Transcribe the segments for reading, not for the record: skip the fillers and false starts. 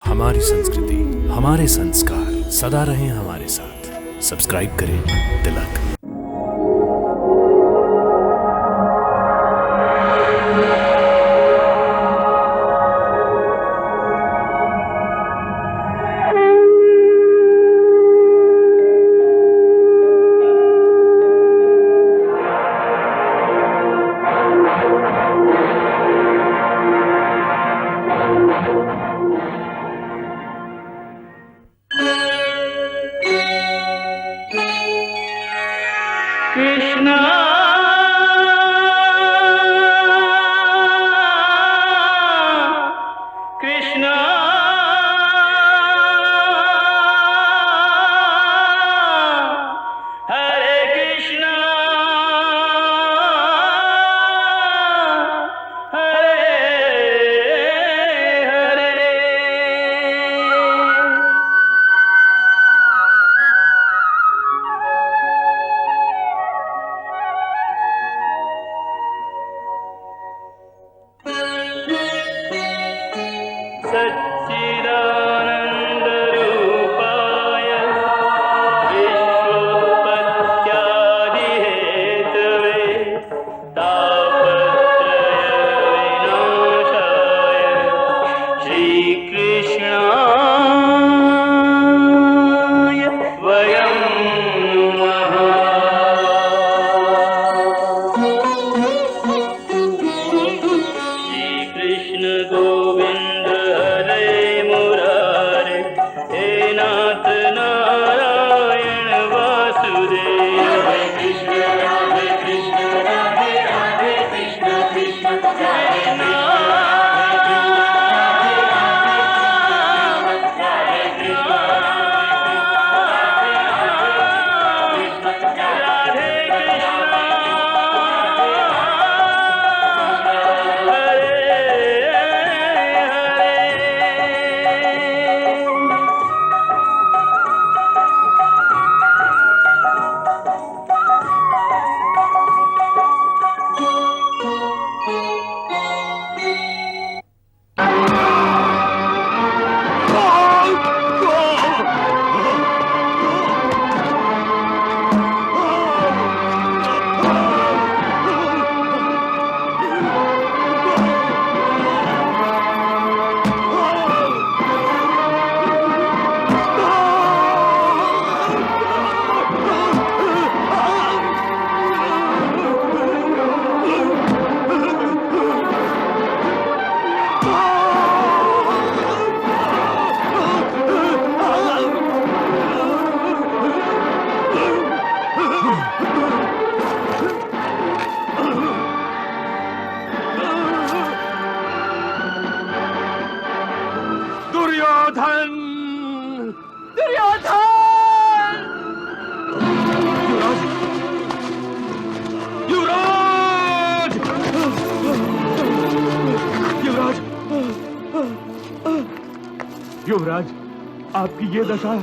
हमारी संस्कृति, हमारे संस्कार सदा रहें हमारे साथ। सब्सक्राइब करें तिलक। कृष्णा कृष्णा हरे कृष्णा हरे हरे। सच्चिदानन्दरूपाय विश्वोत्पत्त्यादिहेतवे तापत्रयविनाशाय श्रीकृष्णाय वयं नमः। श्रीकृष्ण गोविंद हरे मुरारे, हे नाथ नारायण वासुदेव। हरे कृष्ण राधे राधे कृष्ण कृष्ण कृष्ण दुर्योधन! दुर्योधन! युवराज! युवराज! युवराज! युवराज, आपकी ये दशा।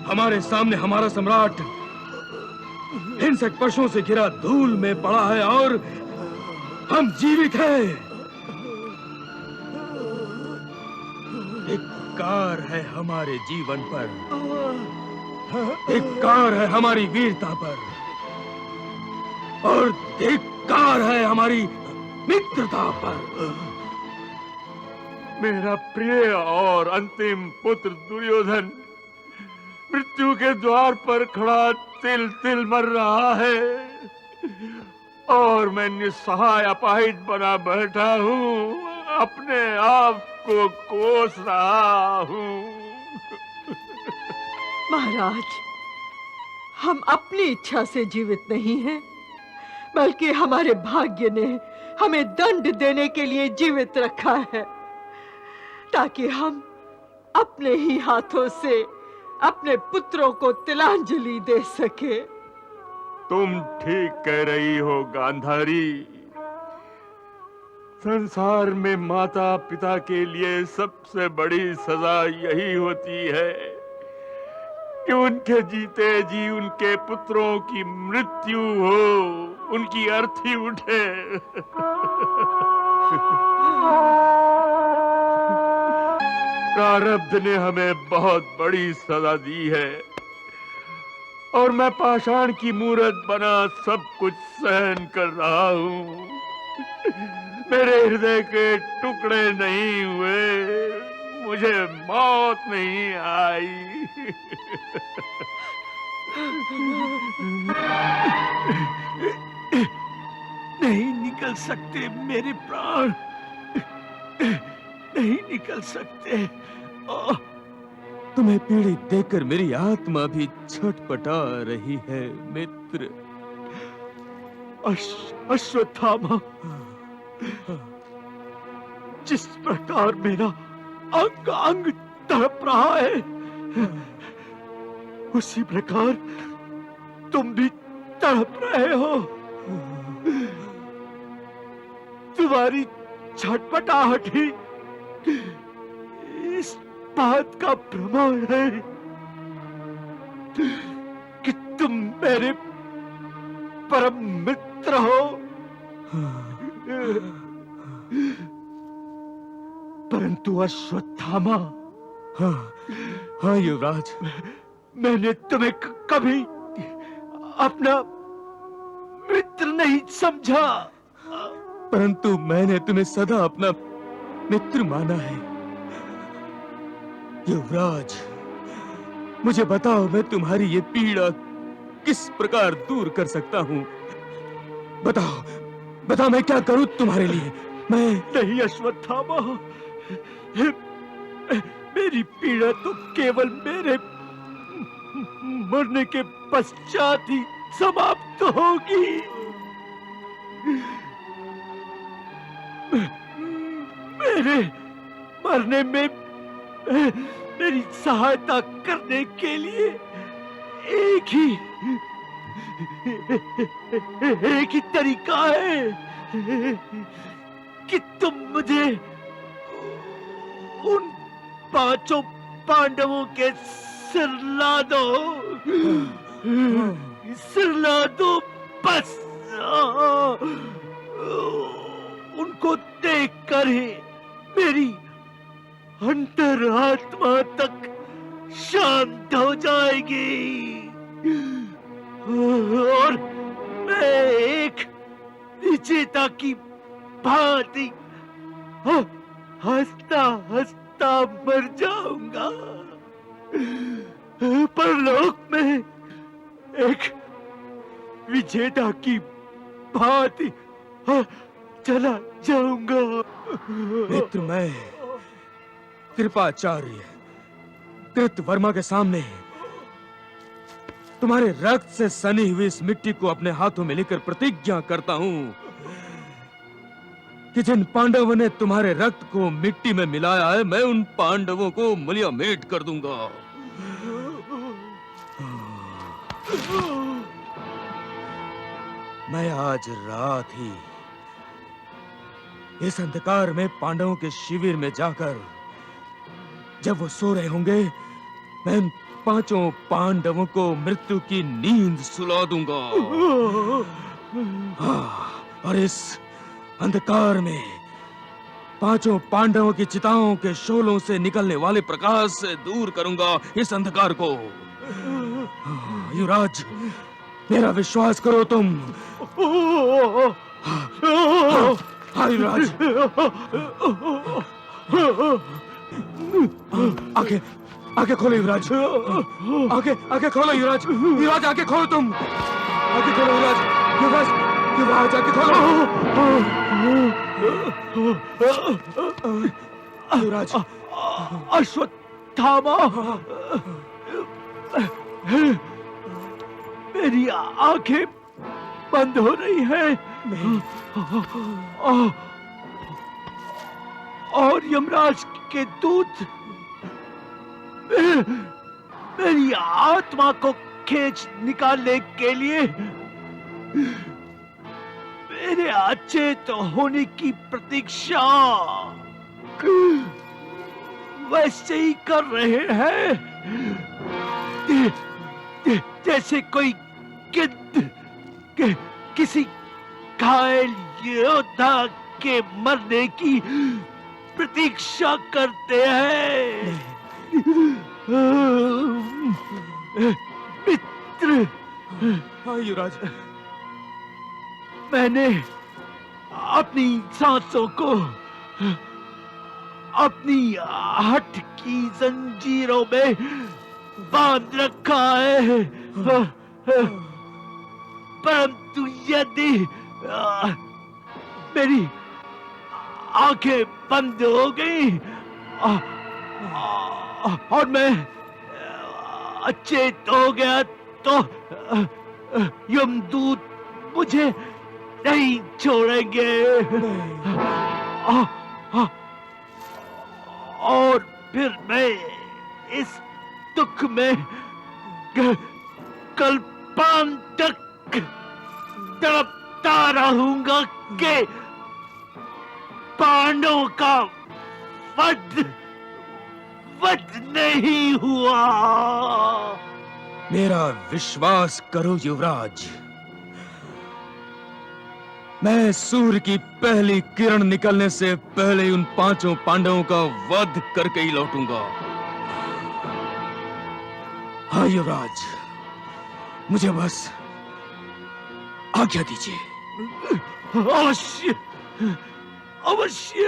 हमारे सामने हमारा सम्राट हिंसक पशुओं से घिरा धूल में पड़ा है और हम जीवित हैं। धिक्कार है हमारे जीवन पर, धिक्कार है हमारी वीरता पर, और धिक्कार है हमारी मित्रता पर। मेरा प्रिय और अंतिम पुत्र दुर्योधन मृत्यु के द्वार पर खड़ा तिल तिल मर रहा है और मैं निस्सहाय अपाहिज बना बैठा हूँ, अपने आप को कोस रहा हूँ। महाराज, हम अपनी इच्छा से जीवित नहीं हैं, बल्कि हमारे भाग्य ने हमें दंड देने के लिए जीवित रखा है, ताकि हम अपने ही हाथों से अपने पुत्रों को तिलांजलि दे सके। तुम ठीक कह रही हो गांधारी। संसार में माता पिता के लिए सबसे बड़ी सजा यही होती है कि उनके जीते जी उनके पुत्रों की मृत्यु हो, उनकी अर्थी उठे। प्रारब्ध ने हमें बहुत बड़ी सजा दी है और मैं पाषाण की मूरत बना सब कुछ सहन कर रहा हूँ। मेरे हृदय के टुकड़े नहीं हुए, मुझे मौत नहीं आई। नहीं निकल सकते मेरे प्राण, नहीं निकल सकते। तुम्हें पीड़ित देखकर मेरी आत्मा भी छटपटा रही है मित्र। अश्वत्थामा, जिस प्रकार मेरा अंग अंग तड़प रहा है, उसी प्रकार तुम भी तड़प रहे हो। तुम्हारी छटपटाहट ही इस बात का प्रमाण है कि तुम मेरे परम मित्र हो। परंतु अश्वत्थामा, हाँ युवराज, मैंने तुम्हें कभी अपना मित्र नहीं समझा, परंतु मैंने तुम्हें सदा अपना मित्र माना है। युवराज, मुझे बताओ, मैं तुम्हारी ये पीड़ा किस प्रकार दूर कर सकता हूँ? बताओ, बताओ, मैं क्या करूँ तुम्हारे लिए? मैं नहीं अश्वत्थामा, मेरी पीड़ा तो केवल मेरे मरने के पश्चात ही समाप्त होगी। मेरे मरने में मेरी सहायता करने के लिए एक ही तरीका है कि तुम मुझे उन 5 पांडवों के सिर ला दो, सिर ला दो बस। उनको देखकर ही मेरी अंतरात्मा तक शांत हो जाएगी और मैं एक विजेता की भांति हंसता हंसता मर जाऊंगा। परलोक में एक विजेता की भांति चला जाऊंगा। मित्र, मैं कृपाचार्य कृतवर्मा के सामने तुम्हारे रक्त से सनी हुई इस मिट्टी को अपने हाथों में लेकर प्रतिज्ञा करता हूं कि जिन पांडवों ने तुम्हारे रक्त को मिट्टी में मिलाया है, मैं उन पांडवों को मूल्यमेट कर दूंगा। मैं आज रात ही इस अंधकार में पांडवों के शिविर में जाकर, जब वो सो रहे होंगे, मैं उन 5 पांडवों को मृत्यु की नींद सुला दूंगा। और इस अंधकार में 5 पांडवों की चिताओं के शोलों से निकलने वाले प्रकाश से दूर करूंगा इस अंधकार को। युवराज, मेरा विश्वास करो तुम। हाँ युवराज, आंखें खोलो युवराज, आंखें खोलो युवराज, युवराज आंखें खोलो तुम, आंखें खोलो युवराज, युवराज, युवराज आंखें खोलो। युवराज, अश्वत्थामा, मेरी आंखें बंद हो रही हैं और यमराज के दूत मेरी आत्मा को खींच निकालने के लिए मेरे अचेत होने की प्रतीक्षा वैसे ही कर रहे हैं। जैसे कोई गिद्ध किसी घायल योद्धा के मरने की प्रतीक्षा करते हैं। मित्र, हाँ युवराज। मैंने अपनी सांसों को अपनी हठ की जंजीरों में बांध रखा है, परंतु यदि मेरी आंखें बंद हो गई और मैं अचेत हो गया तो यमदूत मुझे नहीं छोड़ेंगे। और फिर मैं इस दुख में कल्पांत तक तड़पता रहूंगा कि पांडवों का वध नहीं हुआ। मेरा विश्वास करो युवराज, मैं सूर्य की पहली किरण निकलने से पहले उन 5 पांडवों का वध करके ही लौटूंगा। हाँ युवराज, मुझे बस आज्ञा दीजिए। अवश्य अवश्य।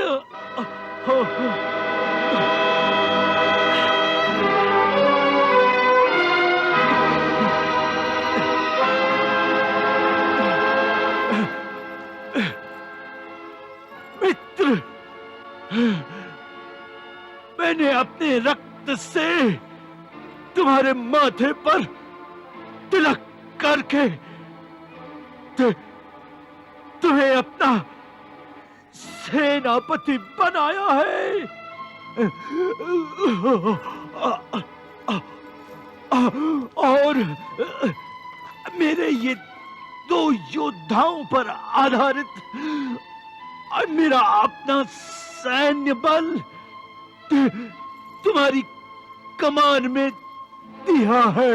मित्र, मैंने अपने रक्त से तुम्हारे माथे पर तिलक करके तुम्हें अपना सेनापति बनाया है। और मेरे ये 2 योद्धाओं पर आधारित मेरा अपना सैन्य बल तुम्हारी कमान में दिया है।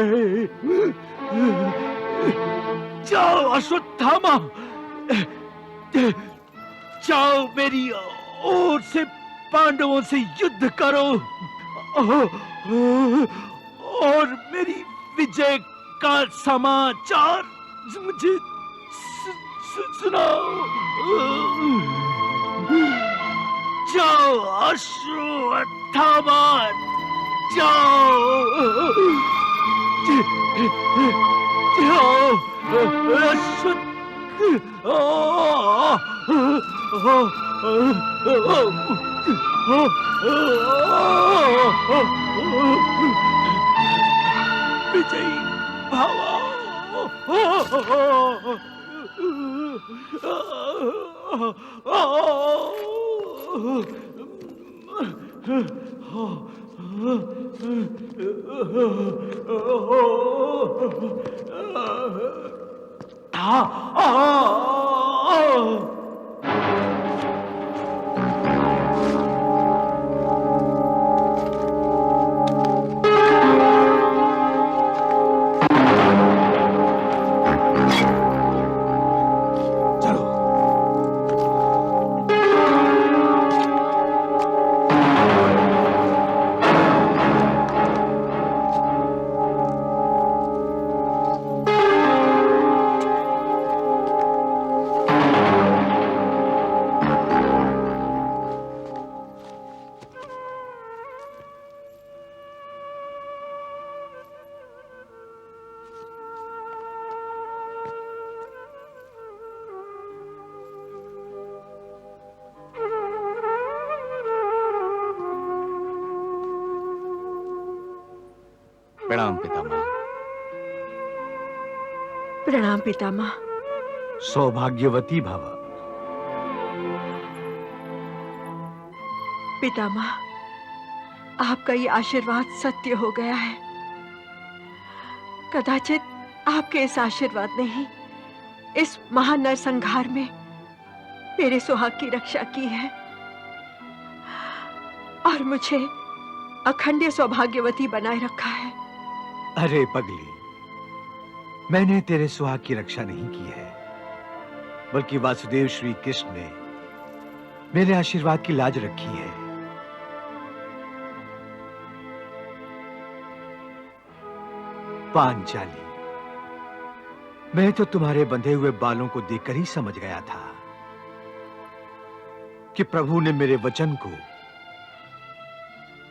जाओ अश्वत्थामा, जाओ मेरी ओर से पांडवों से युद्ध करो और मेरी विजय का समाचार मुझे सुनाओ। जाओ अश्वत्थामा, जाओ विजयी भव। प्रणाम पितामह। प्रणाम पितामह। सौभाग्यवती भव। पितामह, आपका ये आशीर्वाद सत्य हो गया है। कदाचित आपके इस आशीर्वाद ने ही इस महान नरसंहार में मेरे सुहाग की रक्षा की है और मुझे अखंड सौभाग्यवती बनाए रखा है। अरे पगली, मैंने तेरे सुहाग की रक्षा नहीं की है, बल्कि वासुदेव श्री कृष्ण ने मेरे आशीर्वाद की लाज रखी है। पांचाली, मैं तो तुम्हारे बंधे हुए बालों को देखकर ही समझ गया था कि प्रभु ने मेरे वचन को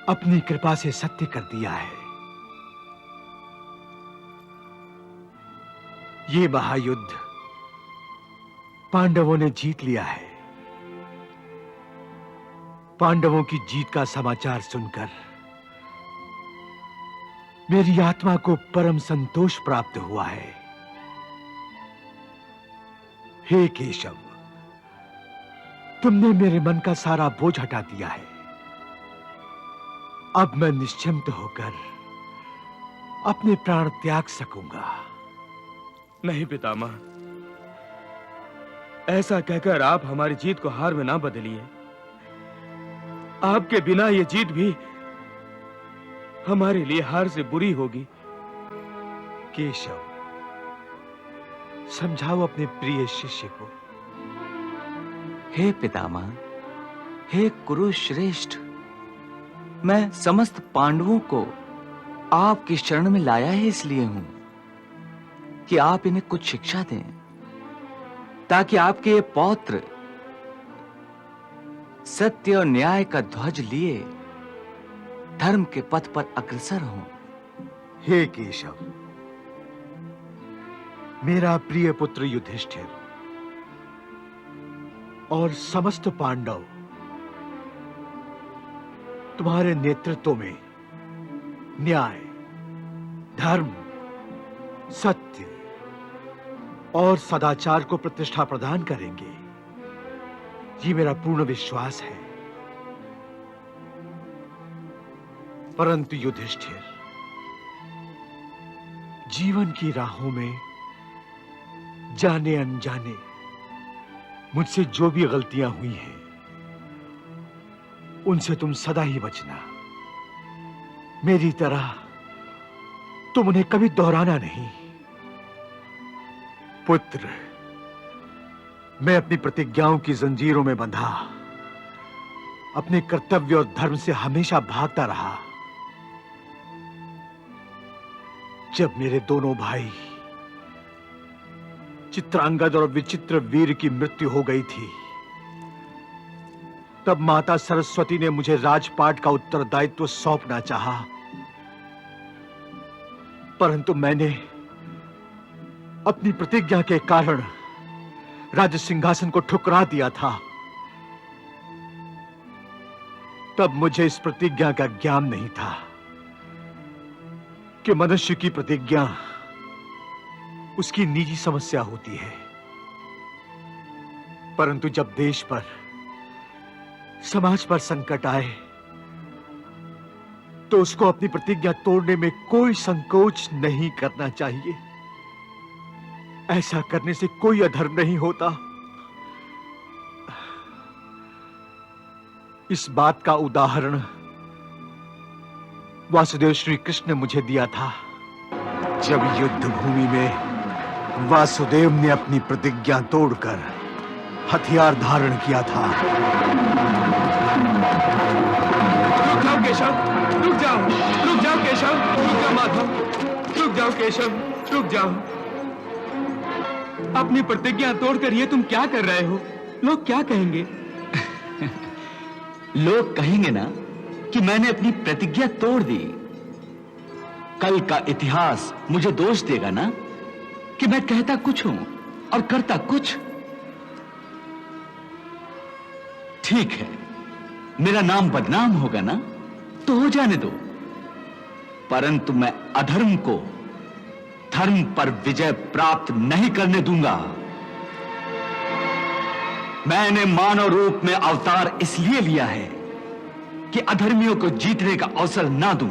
अपनी कृपा से सत्य कर दिया है। ये महायुद्ध पांडवों ने जीत लिया है। पांडवों की जीत का समाचार सुनकर मेरी आत्मा को परम संतोष प्राप्त हुआ है। हे केशव, तुमने मेरे मन का सारा बोझ हटा दिया है। अब मैं निश्चिंत होकर अपने प्राण त्याग सकूंगा। नहीं पितामह, ऐसा कहकर आप हमारी जीत को हार में ना बदलिए। आपके बिना ये जीत भी हमारे लिए हार से बुरी होगी। केशव, समझाओ अपने प्रिय शिष्य को। हे पितामह, हे कुरुश्रेष्ठ, मैं समस्त पांडवों को आपकी शरण में लाया ही इसलिए हूं कि आप इन्हें कुछ शिक्षा दें, ताकि आपके ये पौत्र सत्य और न्याय का ध्वज लिए धर्म के पथ पर अग्रसर हों। हे केशव, मेरा प्रिय पुत्र युधिष्ठिर और समस्त पांडव तुम्हारे नेतृत्व में न्याय, धर्म, सत्य और सदाचार को प्रतिष्ठा प्रदान करेंगे, ये मेरा पूर्ण विश्वास है। परंतु युधिष्ठिर, जीवन की राहों में जाने अनजाने मुझसे जो भी गलतियां हुई हैं, उनसे तुम सदा ही बचना। मेरी तरह तुम उन्हें कभी दोहराना नहीं। पुत्र, मैं अपनी प्रतिज्ञाओं की जंजीरों में बंधा अपने कर्तव्य और धर्म से हमेशा भागता रहा। जब मेरे दोनों भाई चित्रांगद और विचित्र वीर की मृत्यु हो गई थी, तब माता सरस्वती ने मुझे राजपाट का उत्तरदायित्व सौंपना चाहा, परंतु मैंने अपनी प्रतिज्ञा के कारण राज सिंहासन को ठुकरा दिया था। तब मुझे इस प्रतिज्ञा का ज्ञान नहीं था कि मनुष्य की प्रतिज्ञा उसकी निजी समस्या होती है, परंतु जब देश पर, समाज पर संकट आए तो उसको अपनी प्रतिज्ञा तोड़ने में कोई संकोच नहीं करना चाहिए। ऐसा करने से कोई अधर्म नहीं होता। इस बात का उदाहरण वासुदेव श्री कृष्ण ने मुझे दिया था, जब युद्ध भूमि में वासुदेव ने अपनी प्रतिज्ञा तोड़कर हथियार धारण किया था। रुक जाओ केशव, रुक जाओ, रुक जाओ केशव, रुक जाओ माधव, रुक जाओ केशव, रुक जाओ। अपनी प्रतिज्ञा तोड़कर ये तुम क्या कर रहे हो? लोग क्या कहेंगे? लोग कहेंगे ना कि मैंने अपनी प्रतिज्ञा तोड़ दी। कल का इतिहास मुझे दोष देगा ना कि मैं कहता कुछ हूं और करता कुछ। ठीक है, मेरा नाम बदनाम होगा ना, तो हो जाने दो, परंतु मैं अधर्म को धर्म पर विजय प्राप्त नहीं करने दूंगा। मैंने मानव रूप में अवतार इसलिए लिया है कि अधर्मियों को जीतने का अवसर ना दूं।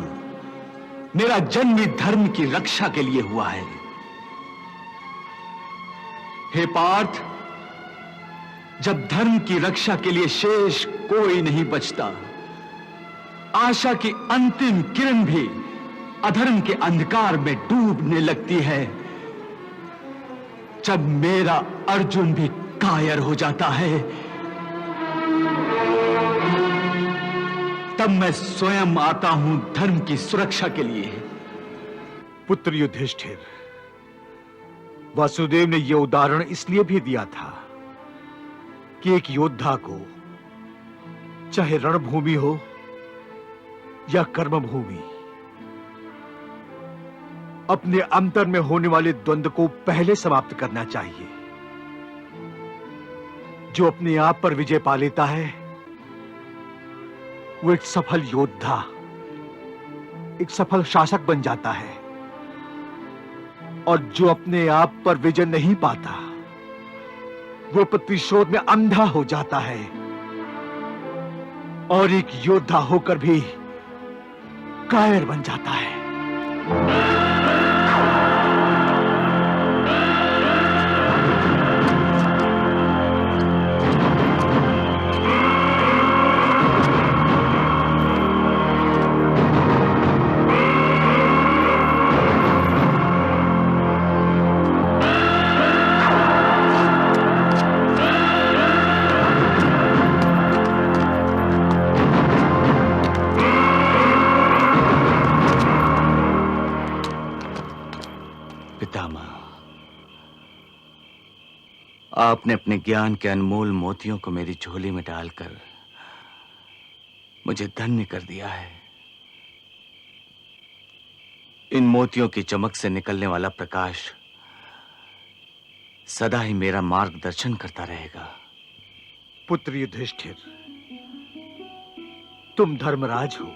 मेरा जन्म ही धर्म की रक्षा के लिए हुआ है। हे पार्थ, जब धर्म की रक्षा के लिए शेष कोई नहीं बचता, आशा की अंतिम किरण भी अधर्म के अंधकार में डूबने लगती है, जब मेरा अर्जुन भी कायर हो जाता है, तब मैं स्वयं आता हूं धर्म की सुरक्षा के लिए। पुत्र युधिष्ठिर, वासुदेव ने यह उदाहरण इसलिए भी दिया था कि एक योद्धा को चाहे रणभूमि हो या कर्मभूमि, अपने अंतर में होने वाले द्वंद्व को पहले समाप्त करना चाहिए। जो अपने आप पर विजय पा लेता है वो एक सफल योद्धा, एक सफल शासक बन जाता है, और जो अपने आप पर विजय नहीं पाता वो प्रतिशोध में अंधा हो जाता है और एक योद्धा होकर भी कायर बन जाता है। आपने अपने ज्ञान के अनमोल मोतियों को मेरी झोली में डालकर मुझे धन्य कर दिया है। इन मोतियों की चमक से निकलने वाला प्रकाश सदा ही मेरा मार्गदर्शन करता रहेगा। पुत्र युधिष्ठिर, तुम धर्मराज हो,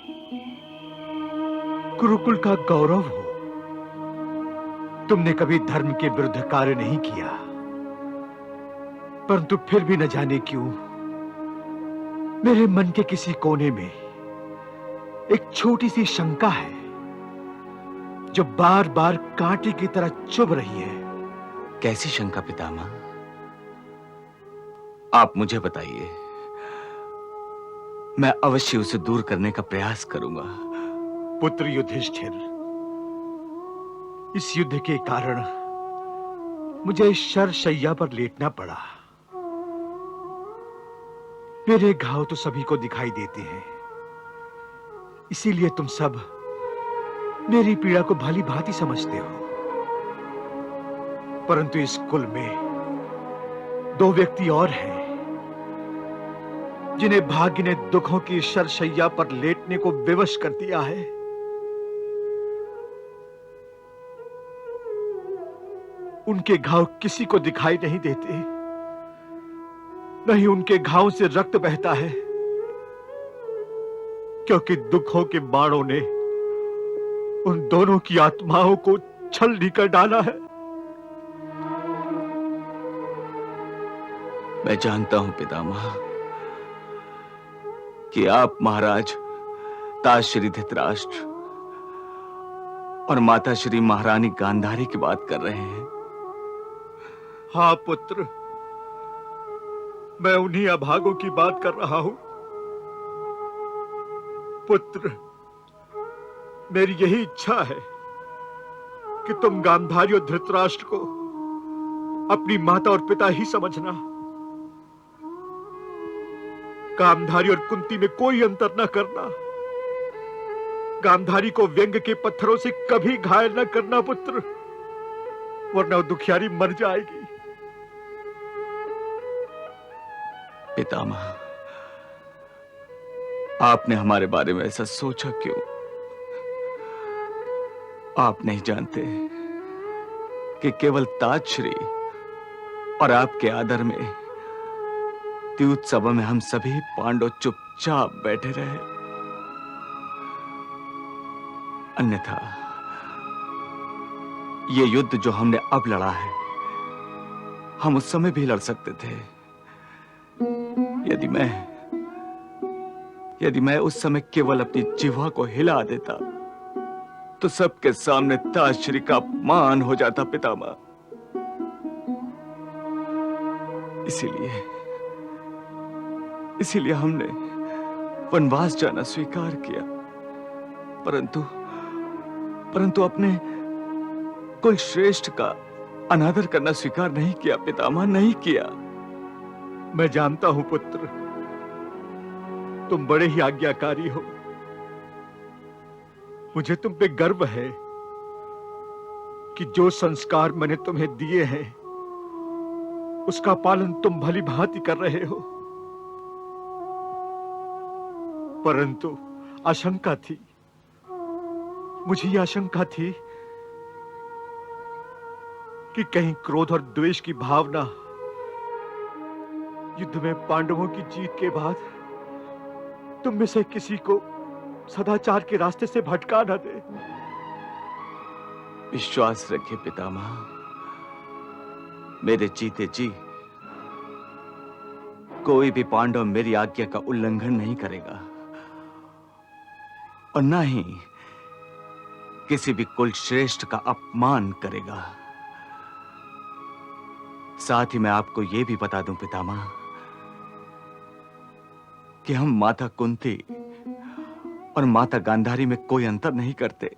गुरुकुल का गौरव हो। तुमने कभी धर्म के विरुद्ध कार्य नहीं किया, परंतु फिर भी न जाने क्यों मेरे मन के किसी कोने में एक छोटी सी शंका है जो बार बार कांटे की तरह चुभ रही है। कैसी शंका पितामह? आप मुझे बताइए, मैं अवश्य उसे दूर करने का प्रयास करूंगा। पुत्र युधिष्ठिर, इस युद्ध के कारण मुझे शरशैया पर लेटना पड़ा। मेरे घाव तो सभी को दिखाई देते हैं, इसीलिए तुम सब मेरी पीड़ा को भली भांति समझते हो। परंतु इस कुल में दो व्यक्ति और हैं जिन्हें भाग्य ने दुखों की शरशैया पर लेटने को विवश कर दिया है। उनके घाव किसी को दिखाई नहीं देते, नहीं उनके घावों से रक्त बहता है, क्योंकि दुखों के बाणों ने उन दोनों की आत्माओं को छलनी कर डाला है। मैं जानता हूं पितामह कि आप महाराज ताज श्री धृतराष्ट्र और माता श्री महारानी गांधारी की बात कर रहे हैं। हाँ पुत्र, मैं उन्हीं अभागों की बात कर रहा हूं। पुत्र, मेरी यही इच्छा है कि तुम गांधारी और धृतराष्ट्र को अपनी माता और पिता ही समझना। गांधारी और कुंती में कोई अंतर न करना। गांधारी को व्यंग के पत्थरों से कभी घायल न करना पुत्र, वरना वो दुखियारी मर जाएगी। पितामह, आपने हमारे बारे में ऐसा सोचा क्यों? आप नहीं जानते कि केवल ताजश्री और आपके आदर में द्यूत सभा में हम सभी पांडव चुपचाप बैठे रहे। अन्यथा ये युद्ध जो हमने अब लड़ा है, हम उस समय भी लड़ सकते थे। यदि मैं उस समय केवल अपनी जिह्वा को हिला देता तो सबके सामने ताजश्री का अपमान हो जाता पितामह। इसीलिए हमने वनवास जाना स्वीकार किया, परंतु अपने कुल श्रेष्ठ का अनादर करना स्वीकार नहीं किया पितामह, नहीं किया। मैं जानता हूं पुत्र, तुम बड़े ही आज्ञाकारी हो। मुझे तुम पे गर्व है कि जो संस्कार मैंने तुम्हें दिए हैं उसका पालन तुम भली भांति कर रहे हो। परंतु आशंका थी, मुझे यह आशंका थी कि कहीं क्रोध और द्वेष की भावना युद्ध में पांडवों की जीत के बाद तुम में से किसी को सदाचार के रास्ते से भटका न दे। विश्वास रखिए पितामह, मेरे जीते जी कोई भी पांडव मेरी आज्ञा का उल्लंघन नहीं करेगा और ना ही किसी भी कुल श्रेष्ठ का अपमान करेगा। साथ ही मैं आपको यह भी बता दूं पितामह कि हम माता कुंती और माता गांधारी में कोई अंतर नहीं करते।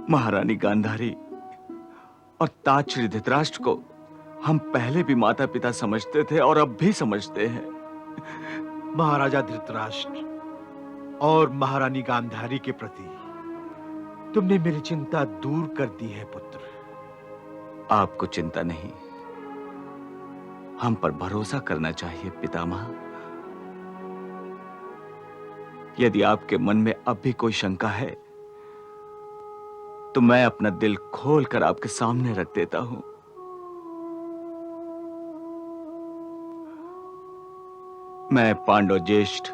महारानी गांधारी और तात श्री धृतराष्ट्र को हम पहले भी माता पिता समझते थे और अब भी समझते हैं। महाराजा धृतराष्ट्र और महारानी गांधारी के प्रति तुमने मेरी चिंता दूर कर दी है पुत्र। आपको चिंता नहीं, हम पर भरोसा करना चाहिए पितामह। यदि आपके मन में अब भी कोई शंका है तो मैं अपना दिल खोलकर आपके सामने रख देता हूं। मैं पांडव ज्येष्ठ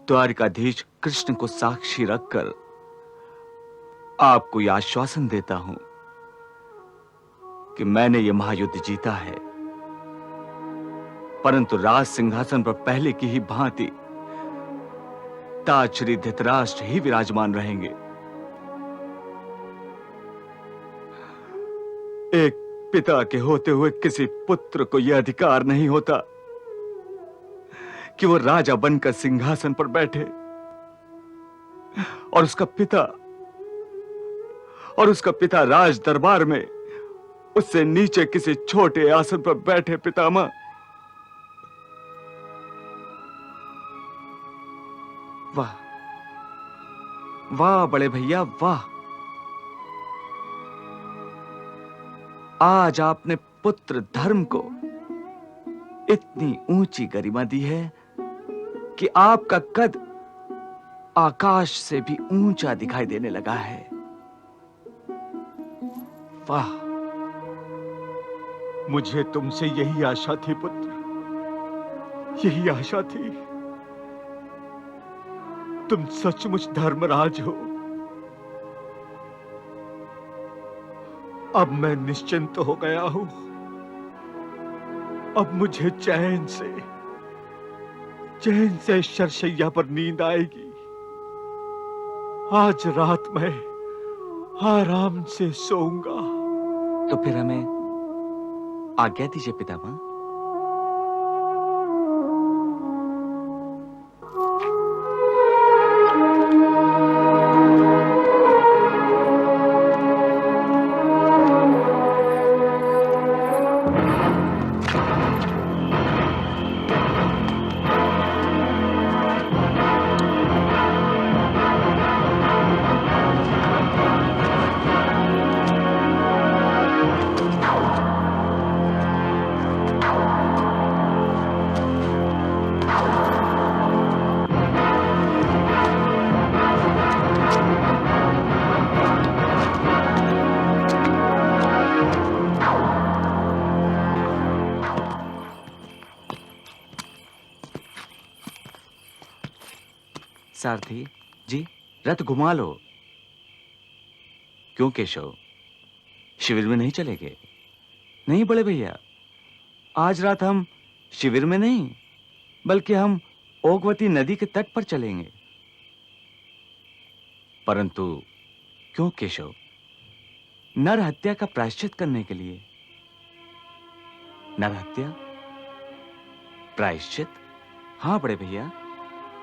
द्वारिकाधीश कृष्ण को साक्षी रखकर आपको यह आश्वासन देता हूं कि मैंने यह महायुद्ध जीता है, परंतु राज सिंहासन पर पहले की ही भांति तात श्री धृतराष्ट्र ही विराजमान रहेंगे। एक पिता के होते हुए किसी पुत्र को यह अधिकार नहीं होता कि वो राजा बनकर सिंहासन पर बैठे और उसका पिता राज दरबार में उससे नीचे किसी छोटे आसन पर बैठे। पितामह, वाह वाह बड़े भैया वाह, आज आपने पुत्र धर्म को इतनी ऊंची गरिमा दी है कि आपका कद आकाश से भी ऊंचा दिखाई देने लगा है। वाह, मुझे तुमसे यही आशा थी पुत्र, यही आशा थी। तुम सचमुच धर्मराज हो। अब मैं निश्चिंत हो गया हूं। अब मुझे चैन से शरशैया पर नींद आएगी। आज रात मैं आराम से सोऊंगा। तो फिर हमें आज्ञा दीजिए पितामह। सारथी जी, रथ घुमा लो। क्यों केशव, शिविर में नहीं चलेंगे? नहीं बड़े भैया, आज रात हम शिविर में नहीं बल्कि हम ओगवती नदी के तट पर चलेंगे। परंतु क्यों केशव? नर हत्या का प्रायश्चित करने के लिए। नर हत्या प्रायश्चित? हाँ बड़े भैया,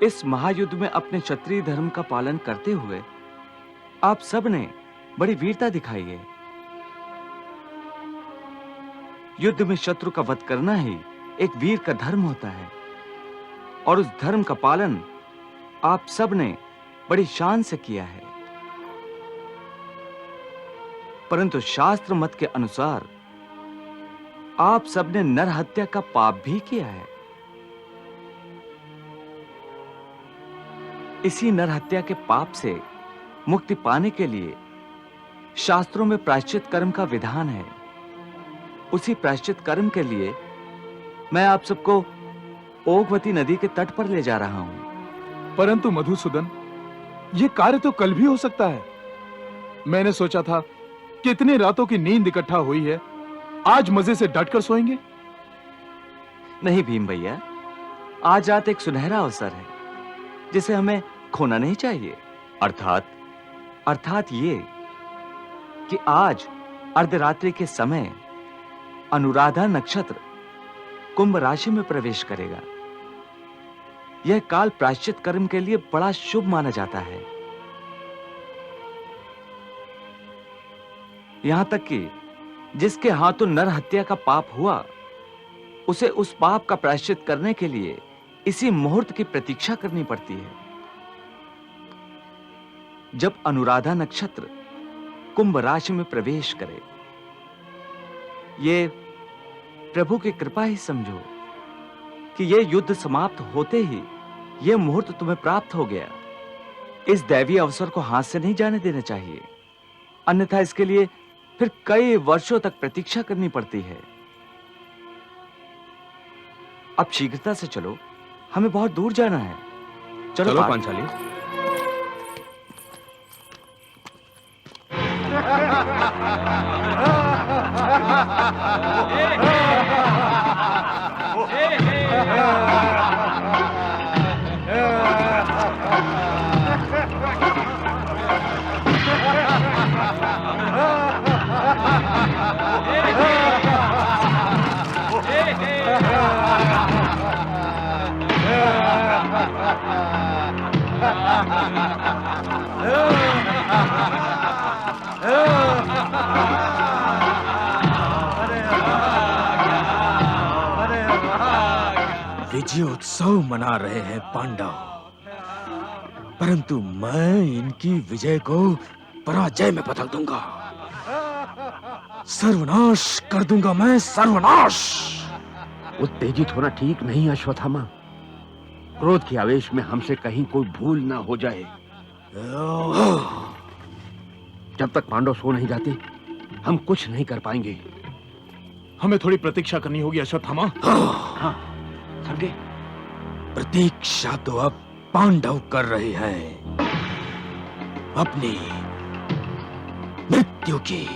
इस महायुद्ध में अपने क्षत्रिय धर्म का पालन करते हुए आप सब ने बड़ी वीरता दिखाई है। युद्ध में शत्रु का वध करना ही एक वीर का धर्म होता है और उस धर्म का पालन आप सब ने बड़ी शान से किया है। परंतु शास्त्र मत के अनुसार आप सब ने नर हत्या का पाप भी किया है। इसी नर हत्या के पाप से मुक्ति पाने के लिए शास्त्रों में प्रायश्चित कर्म का विधान है। उसी प्रायश्चित कर्म के लिए मैं आप सबको ओघवती नदी के तट पर ले जा रहा हूं। परंतु मधुसूदन, यह कार्य तो कल भी हो सकता है। मैंने सोचा था कि इतनी रातों की नींद इकट्ठा हुई है, आज मजे से डटकर सोएंगे। नहीं भीम भैया, आज रात एक सुनहरा अवसर है जिसे हमें खोना नहीं चाहिए। अर्थात ये कि आज अर्धरात्रि के समय अनुराधा नक्षत्र कुंभ राशि में प्रवेश करेगा। यह काल प्रायश्चित कर्म के लिए बड़ा शुभ माना जाता है। यहां तक कि जिसके हाथों नर हत्या का पाप हुआ, उसे उस पाप का प्रायश्चित करने के लिए इसी मुहूर्त की प्रतीक्षा करनी पड़ती है। जब अनुराधा नक्षत्र कुंभ राशि में प्रवेश करे, ये प्रभु की कृपा ही समझो कि ये युद्ध समाप्त होते ही ये मुहूर्त तुम्हें प्राप्त हो गया। इस दैवीय अवसर को हाथ से नहीं जाने देना चाहिए, अन्यथा इसके लिए फिर कई वर्षों तक प्रतीक्षा करनी पड़ती है। अब शीघ्रता से चलो, हमें बहुत दूर जाना है। चलो पांचाली। विजयोत्सव मना रहे हैं पांडव, परंतु मैं इनकी विजय को पराजय में बदल दूंगा। सर्वनाश कर दूंगा मैं, सर्वनाश। उत्तेजित होना ठीक नहीं अश्वत्थामा। क्रोध के आवेश में हमसे कहीं कोई भूल ना हो जाए। जब तक पांडव सो नहीं जाते हम कुछ नहीं कर पाएंगे। हमें थोड़ी प्रतीक्षा करनी होगी अश्वत्थामा। हाँ, समझे? प्रतीक्षा तो अब पांडव कर रहे हैं अपनी मृत्यु की।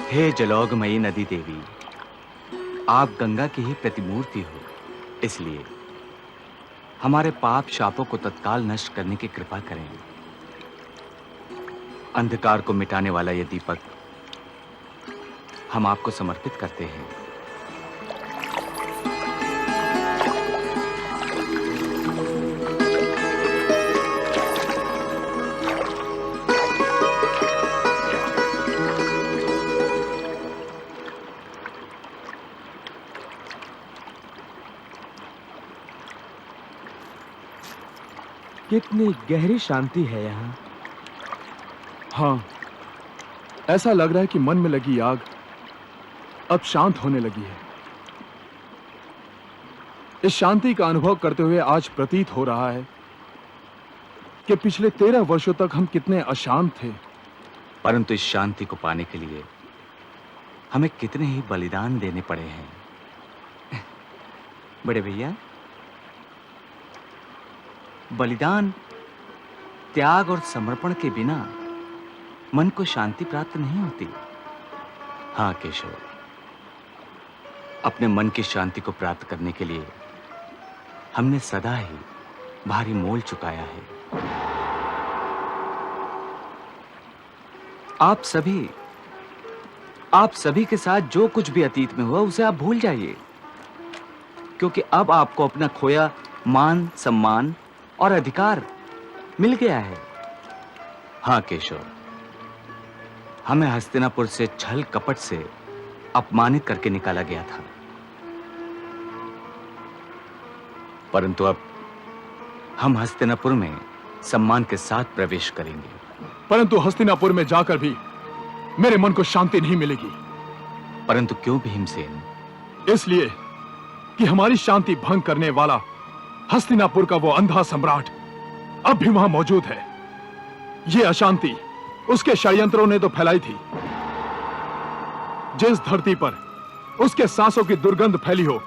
हे जलौघमयी नदी देवी, आप गंगा की ही प्रतिमूर्ति हो, इसलिए हमारे पाप शापों को तत्काल नष्ट करने की कृपा करें। अंधकार को मिटाने वाला यह दीपक हम आपको समर्पित करते हैं। कितनी गहरी शांति है यहाँ। हाँ, ऐसा लग रहा है कि मन में लगी आग अब शांत होने लगी है। इस शांति का अनुभव करते हुए आज प्रतीत हो रहा है कि पिछले 13 वर्षों तक हम कितने अशांत थे। परंतु इस शांति को पाने के लिए हमें कितने ही बलिदान देने पड़े हैं। बड़े भैया, बलिदान, त्याग और समर्पण के बिना मन को शांति प्राप्त नहीं होती। हाँ केशव, अपने मन की शांति को प्राप्त करने के लिए हमने सदा ही भारी मोल चुकाया है। आप सभी के साथ जो कुछ भी अतीत में हुआ उसे आप भूल जाइए, क्योंकि अब आपको अपना खोया मान, सम्मान और अधिकार मिल गया है। हाँ केशव, हमें हस्तिनापुर से छल कपट से अपमानित करके निकाला गया था, परंतु अब हम हस्तिनापुर में सम्मान के साथ प्रवेश करेंगे। परंतु हस्तिनापुर में जाकर भी मेरे मन को शांति नहीं मिलेगी। परंतु क्यों भीमसेन? इसलिए कि हमारी शांति भंग करने वाला हस्तिनापुर का वो अंधा सम्राट अब भी वहां मौजूद है। ये अशांति उसके षड्यंत्रों ने तो फैलाई थी। जिस धरती पर उसके सांसों की दुर्गंध फैली हो,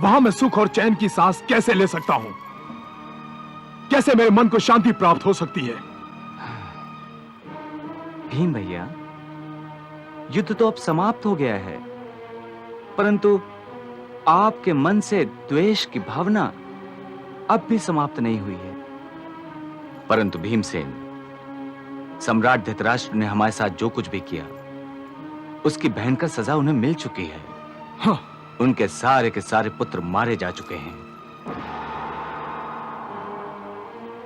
वहां मैं सुख और चैन की सांस कैसे ले सकता हूं? कैसे मेरे मन को शांति प्राप्त हो सकती है? भीम भैया, युद्ध तो अब समाप्त हो गया है, परंतु आपके मन से द्वेष की भावना अब भी समाप्त नहीं हुई है। परंतु भीमसेन, सम्राट धृतराष्ट्र ने हमारे साथ जो कुछ भी किया, उसकी भयंकर सजा उन्हें मिल चुकी है। हाँ। उनके सारे के सारे पुत्र मारे जा चुके हैं।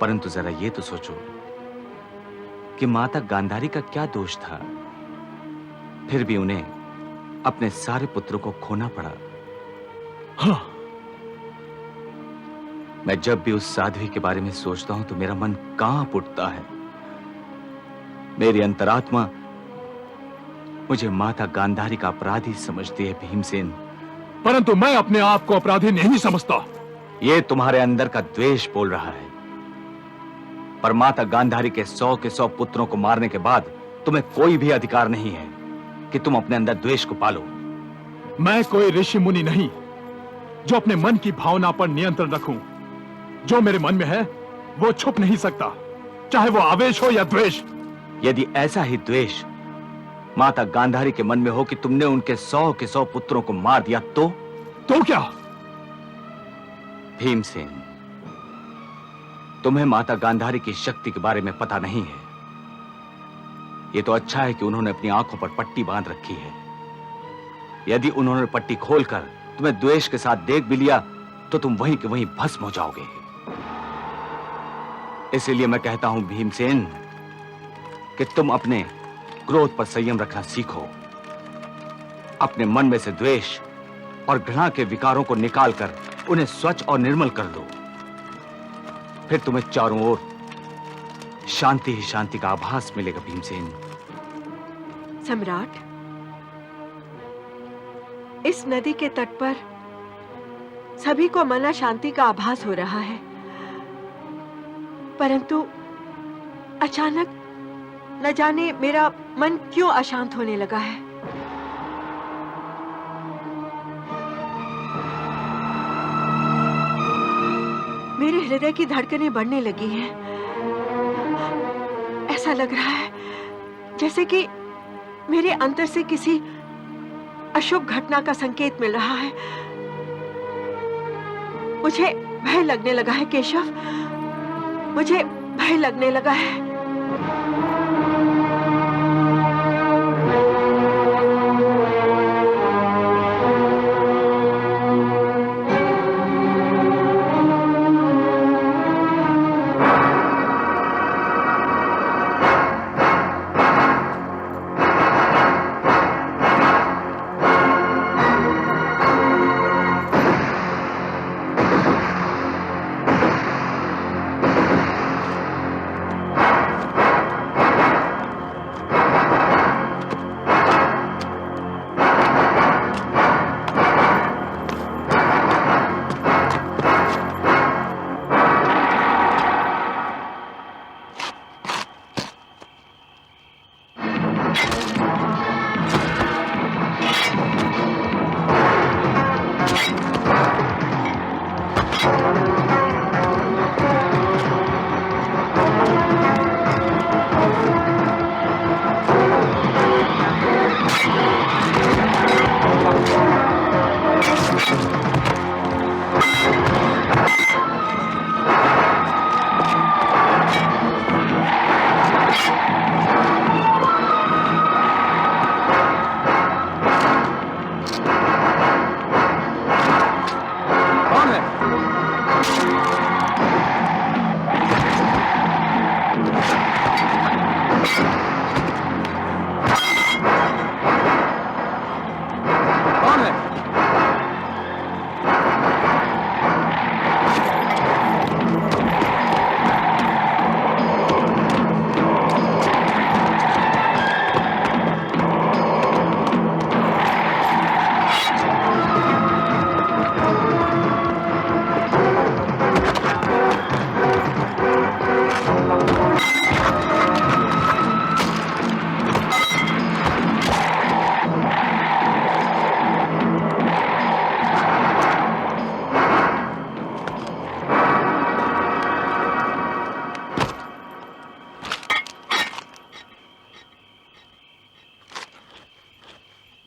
परंतु जरा ये तो सोचो कि माता गांधारी का क्या दोष था, फिर भी उन्हें अपने सारे पुत्रों को खोना पड़ा। हाँ। मैं जब भी उस साध्वी के बारे में सोचता हूं तो मेरा मन कांप उठता है। मेरी अंतरात्मा मुझे माता गांधारी का अपराधी समझती है भीमसेन। परंतु मैं अपने आप को अपराधी नहीं समझता। यह तुम्हारे अंदर का द्वेष बोल रहा है। पर माता गांधारी के 100 के 100 पुत्रों को मारने के बाद तुम्हें कोई भी अधिकार नहीं है कि तुम अपने अंदर द्वेष को पालो। मैं कोई ऋषि मुनि नहीं जो अपने मन की भावना पर नियंत्रण रखूं। जो मेरे मन में है वो छुप नहीं सकता, चाहे वो आवेश हो या द्वेष। यदि ऐसा ही द्वेष माता गांधारी के मन में हो कि तुमने उनके 100 के 100 पुत्रों को मार दिया, तो क्या? भीमसेन, तुम्हें माता गांधारी की शक्ति के बारे में पता नहीं है। यह तो अच्छा है कि उन्होंने अपनी आंखों पर पट्टी बांध रखी है। यदि उन्होंने पट्टी खोलकर तुम्हें द्वेष के साथ देख भी लिया तो तुम वहीं के वहीं भस्म हो जाओगे। इसलिए मैं कहता हूं भीमसेन कि तुम अपने क्रोध पर संयम रखना सीखो। अपने मन में से द्वेष और घृणा के विकारों को निकालकर उन्हें स्वच्छ और निर्मल कर दो। फिर तुम्हें चारों ओर शांति ही शांति का आभास मिलेगा भीमसेन। सम्राट, इस नदी के तट पर सभी को मना शांति का आभास हो रहा है, परंतु अचानक न जाने मेरा मन क्यों अशांत होने लगा है। मेरे हृदय की धड़कनें बढ़ने लगी हैं। ऐसा लग रहा है जैसे कि मेरे अंतर से किसी अशुभ घटना का संकेत मिल रहा है। मुझे भय लगने लगा है केशव, मुझे भय लगने लगा है।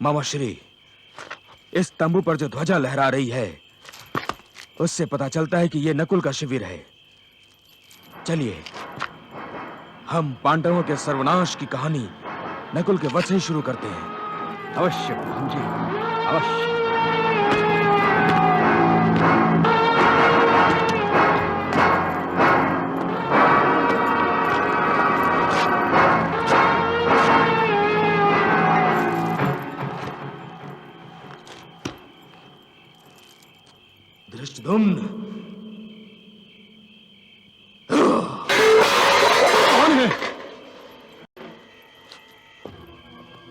मामा श्री, इस तंबू पर जो ध्वजा लहरा रही है उससे पता चलता है कि यह नकुल का शिविर है। चलिए हम पांडवों के सर्वनाश की कहानी नकुल के वध से शुरू करते हैं। अवश्य प्रभु जी, अवश्य। धृष्टद्युम्न, कौन है?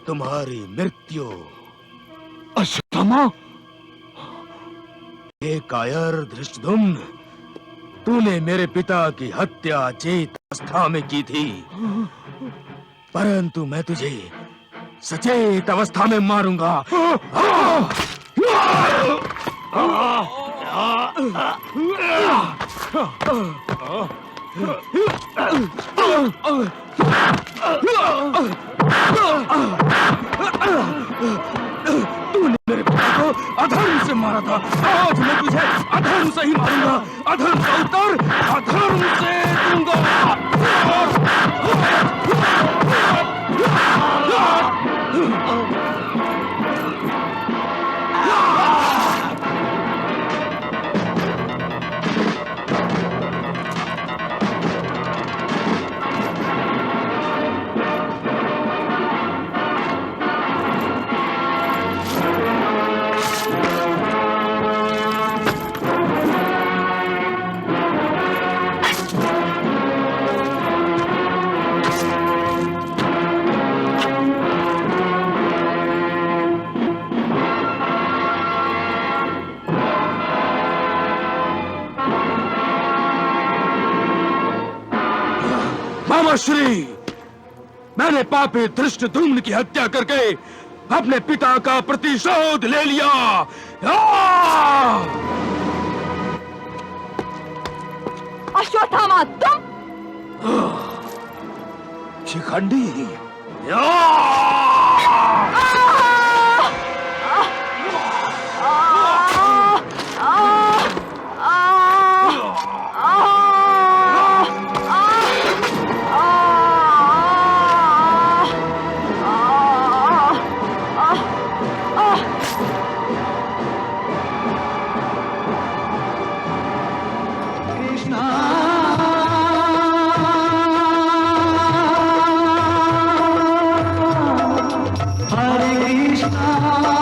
तुम्हारी मृत्यु। अश्वत्थामा, हे कायर धृष्टद्युम्न, तूने मेरे पिता की हत्या चेत अवस्था में की थी, परंतु मैं तुझे सचेत अवस्था में मारूंगा। तूने मेरे पिता को अधर्म से मारा था, आज मैं तुझे अधर्म से ही मारूंगा। अधर्म का उत्तर अधर्म से दूंगा। मामा श्री, मैंने पापी धृष्टद्युम्न की हत्या करके अपने पिता का प्रतिशोध ले लिया। अश्वत्थामा, तुम? Shikhandi, Hare Krishna